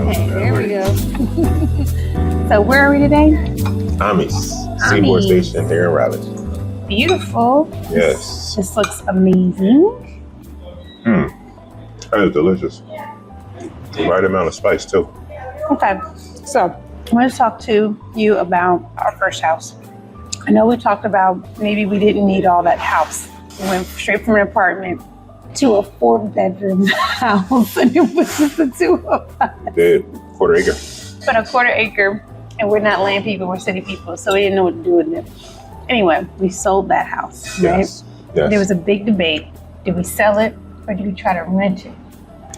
Okay, there we go. So where are we today? Amis Seaboard Station here in Raleigh. Beautiful. Yes. This looks amazing. That is delicious. The right amount of spice too. Okay, so I want to talk to you about our first house. I know we talked about maybe we didn't need all that house. We went straight from an apartment to a 4-bedroom house, and it was just the two of us. Did quarter acre. But a quarter acre, and we're not land people, we're city people, so we didn't know what to do with it. Anyway, we sold that house, right? Yes. There was a big debate. Did we sell it or did we try to rent it?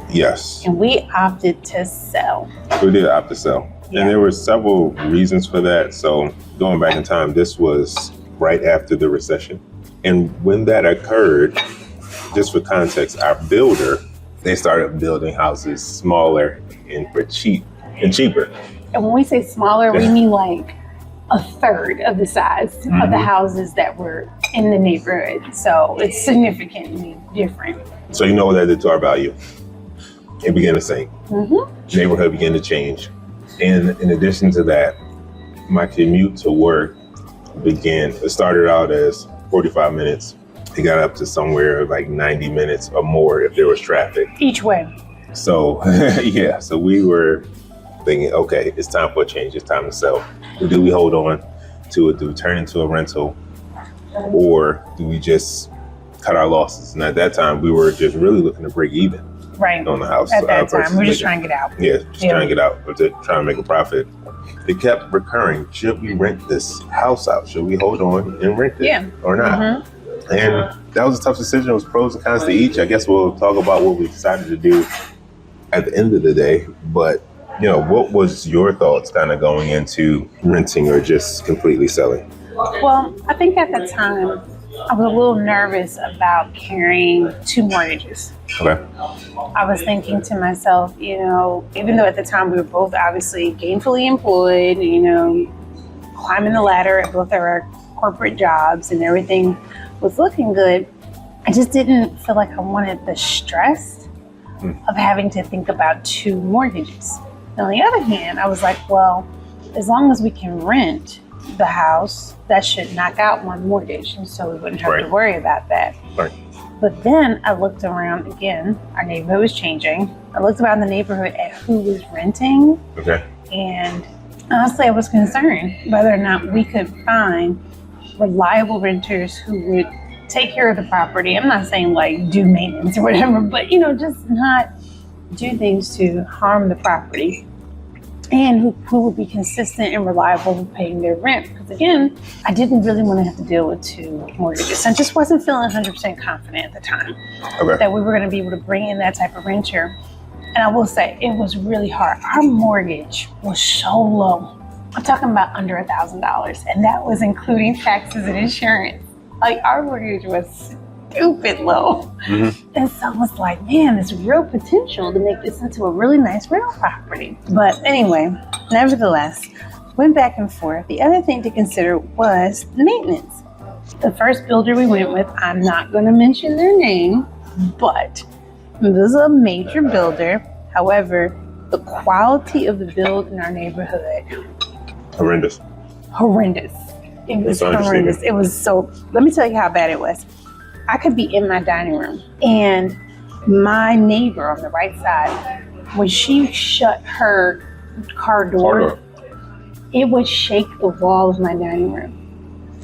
Yes. And we opted to sell. We did opt to sell. Yeah. And there were several reasons for that. So going back in time, this was right after the recession. And when that occurred, just for context, our builder, they started building houses smaller and for cheap and cheaper. And when we say smaller, we mean like a third of the size of the houses that were in the neighborhood. So it's significantly different. So you know what that did to our value? It began to sink. Neighborhood began to change. And in addition to that, my commute to work it started out as 45 minutes. It got up to somewhere like 90 minutes or more if there was traffic. Each way. So, yeah, so we were thinking, okay, it's time for a change. It's time to sell. Do we hold on to it? Do we turn into a rental? Or do we just cut our losses? And at that time, we were just really looking to break even. Right. On the house. At that time, we're just trying to get out. Yeah, trying to get out, but trying to make a profit. It kept recurring. Should we rent this house out? Should we hold on and rent it or not? And that was a tough decision. It was pros and cons to each. I guess we'll talk about what we decided to do at the end of the day. But, you know, what was your thoughts kind of going into renting or just completely selling? Well, I think at the time, I was a little nervous about carrying 2 mortgages. Okay. I was thinking to myself, you know, even though at the time we were both obviously gainfully employed, you know, climbing the ladder at both our corporate jobs and everything was looking good, I just didn't feel like I wanted the stress of having to think about 2 mortgages. And on the other hand, I was like, well, as long as we can rent the house, that should knock out 1 mortgage, and so we wouldn't have to worry about that. Right. But then I looked around again. Our neighborhood was changing. I looked around the neighborhood at who was renting. Okay. And honestly, I was concerned whether or not we could find reliable renters who would take care of the property. I'm not saying like do maintenance or whatever, but you know, just not do things to harm the property. And who would be consistent and reliable with paying their rent. Because again, I didn't really want to have to deal with 2 mortgages. I just wasn't feeling 100% confident at the time that we were going to be able to bring in that type of renter. And I will say, it was really hard. Our mortgage was so low. I'm talking about under $1,000. And that was including taxes and insurance. Like, our mortgage was stupid low. And so I was like, man, there's real potential to make this into a really nice rental property. But anyway, nevertheless, went back and forth. The other thing to consider was the maintenance. The first builder we went with, I'm not going to mention their name, but this is a major builder. However, the quality of the build in our neighborhood, Horrendous. It was horrendous. It was so, let me tell you how bad it was. I could be in my dining room and my neighbor on the right side, when she shut her car door, it would shake the wall of my dining room.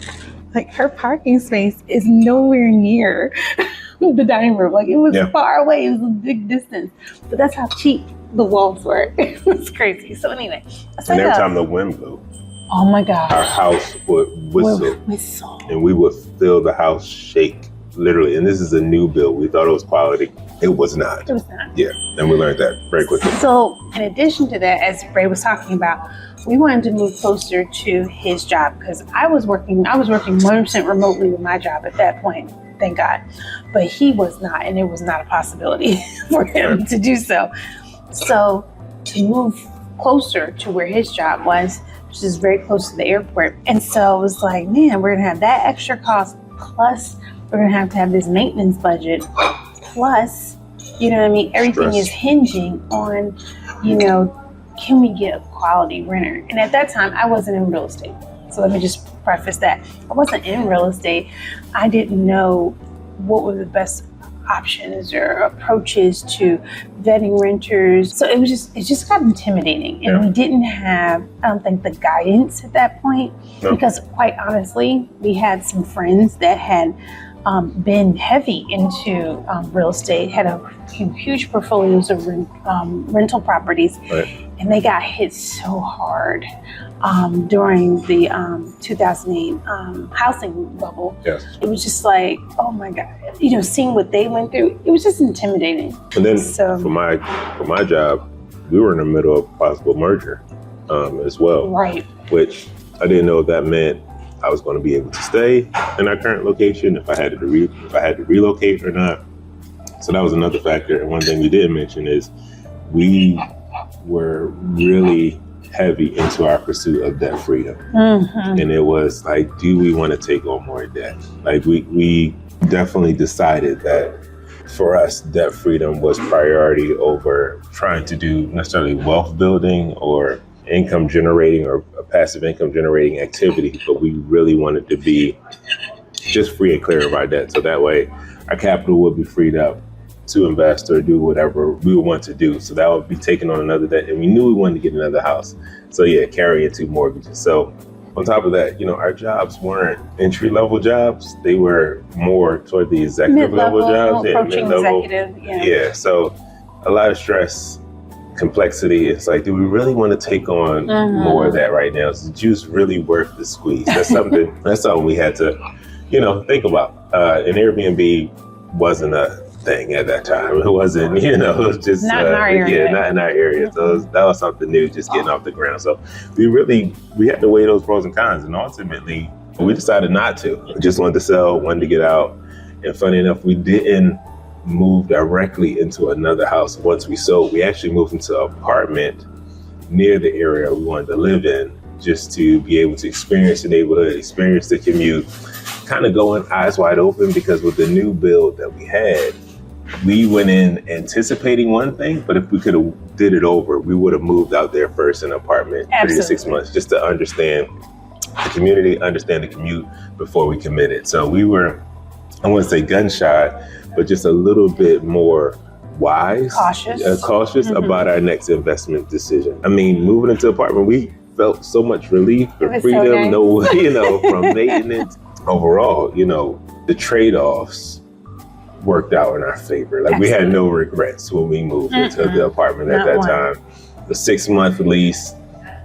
Like, her parking space is nowhere near the dining room. Like, it was far away. It was a big distance. But that's how cheap the walls were. It was crazy. So anyway. And every time the wind blew, oh my gosh, our house would whistle. And we would feel the house shake. Literally, and this is a new build. We thought it was quality. It was not. Yeah, and we learned that very quickly. So, in addition to that, as Ray was talking about, we wanted to move closer to his job because I was working 100% remotely with my job at that point, thank God. But he was not, and it was not a possibility for him to do so. So, to move closer to where his job was, which is very close to the airport. And so it was like, man, we're gonna have that extra cost, plus we're gonna have to have this maintenance budget, plus, you know what I mean? Everything is hinging on, you know, can we get a quality renter? And at that time, I wasn't in real estate. So let me just preface that. I wasn't in real estate. I didn't know what were the best options or approaches to vetting renters. So it just got intimidating. And we didn't have, I don't think, the guidance at that point. No. Because quite honestly, we had some friends that had been heavy into real estate, had a huge portfolios of rental properties. Right. And they got hit so hard during the 2008 housing bubble. Yes. It was just like, oh my God, seeing what they went through, it was just intimidating. And then for my job, we were in the middle of a possible merger as well. Right. Which I didn't know if that meant I was going to be able to stay in our current location, if I had to relocate or not. So that was another factor. And one thing we did mention is we were really heavy into our pursuit of debt freedom. Mm-hmm. And it was like, do we want to take on more debt? Like we definitely decided that for us, debt freedom was priority over trying to do necessarily wealth building or income generating or a passive income generating activity, but we really wanted to be just free and clear of our debt. So that way our capital would be freed up to invest or do whatever we would want to do. So that would be taking on another debt. And we knew we wanted to get another house. So carrying 2 mortgages. So on top of that, our jobs weren't entry level jobs. They were more toward the executive level jobs. Approaching executive. Yeah. So a lot of stress, complexity. It's like, do we really want to take on more of that right now? Is the juice really worth the squeeze? That's something we had to, think about. An Airbnb wasn't a thing at that time. It wasn't, it was just not in our area. Yeah, not in our area. So that was something new, just getting off the ground. So we had to weigh those pros and cons, and ultimately we decided not to. We just wanted to sell, wanted to get out. And funny enough, we didn't move directly into another house. Once we sold, we actually moved into an apartment near the area we wanted to live in, just to be able to experience the neighborhood, experience the commute, kind of going eyes wide open, because with the new build that we had, we went in anticipating one thing, but if we could have did it over, we would have moved out there first in an apartment. Absolutely. 3 to 6 months, just to understand the community, understand the commute before we committed. So we were, I wouldn't say gun shy, but just a little bit more wise, cautious about our next investment decision. I mean, moving into an apartment, we felt so much relief and freedom, from maintenance. Overall, the trade-offs worked out in our favor. Like, we had no regrets when we moved into the apartment at that time. The 6-month lease,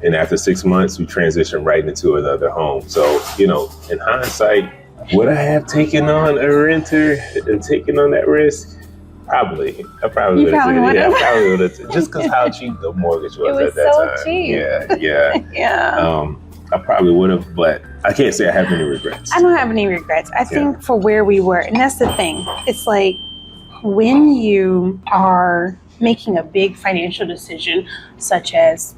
and after 6 months, we transitioned right into another home. So, in hindsight, would I have taken on a renter and taken on that risk? Probably. I probably would have. Just because how cheap the mortgage was at that time. It was so cheap. Yeah. I probably would have, but I can't say I have any regrets. I don't have any regrets. I think for where we were, and that's the thing, it's like when you are making a big financial decision, such as,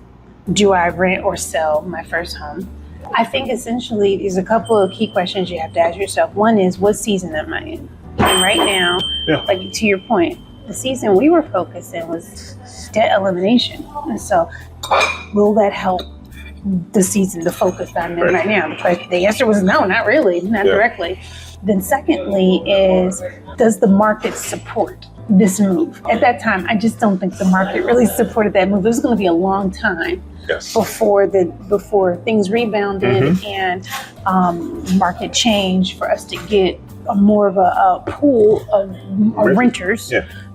do I rent or sell my first home? I think essentially there's a couple of key questions you have to ask yourself. One is, what season am I in? And right now, like to your point, the season we were focused in was debt elimination. And so will that help the season, the focus that I'm in right now? But the answer was no, not really, not directly. Then secondly is, does the market support this move? At that time, I just don't think the market really supported that move. It was going to be a long time before things rebounded and market change for us to get more of a pool of renters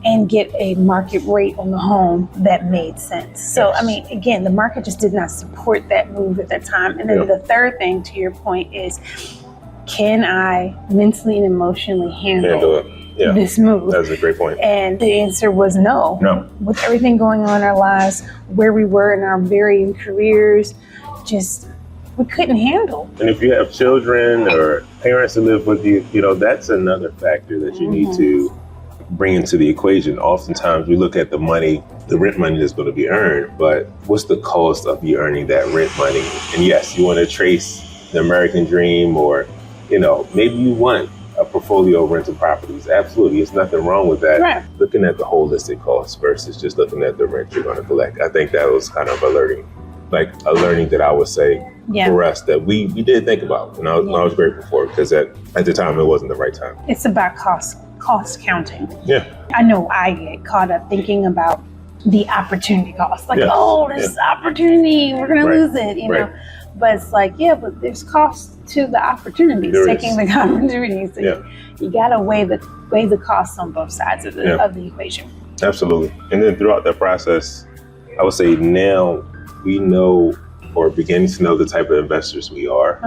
and get a market rate on the home that made sense. So, I mean, again, the market just did not support that move at that time. And then the third thing, to your point, is, can I mentally and emotionally handle this move? That's a great point. And the answer was no. No. With everything going on in our lives, where we were in our varying careers, we couldn't handle. And if you have children or parents that live with you, that's another factor that you need to bring into the equation. Oftentimes we look at the rent money that's going to be earned, but what's the cost of you earning that rent money? And yes, you want to trace the American dream, or, maybe you want a portfolio of rental properties. Absolutely. There's nothing wrong with that. Right. Looking at the holistic cost versus just looking at the rent you're going to collect. I think that was kind of a learning that I would say for us that we did think about. And I was grateful for it because at the time it wasn't the right time. It's about cost counting. Yeah. I know I get caught up thinking about the opportunity cost. Like, this opportunity, we're going to lose it, you know. But it's like, but there's cost to the opportunities, taking the opportunities. So you got to weigh the costs on both sides of the equation. Absolutely. And then throughout that process, I would say now we know or beginning to know the type of investors we are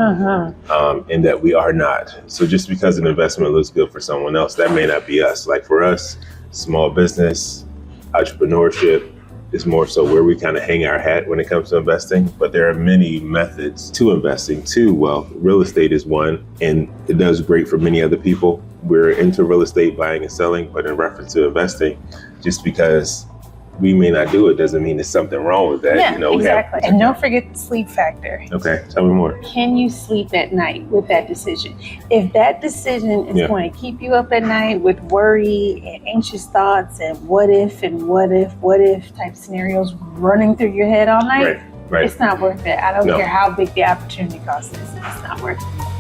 and that we are not. So just because an investment looks good for someone else, that may not be us. Like for us, small business, entrepreneurship is more so where we kind of hang our hat when it comes to investing. But there are many methods to investing too. Well, real estate is one, and it does great for many other people. We're into real estate, buying and selling, but in reference to investing, just because we may not do it doesn't mean there's something wrong with that. Yeah, exactly. And don't forget the sleep factor. Okay, tell me more. Can you sleep at night with that decision? If that decision is going to keep you up at night with worry and anxious thoughts and what if type scenarios running through your head all night, it's not worth it. I don't care how big the opportunity cost is. It's not worth it.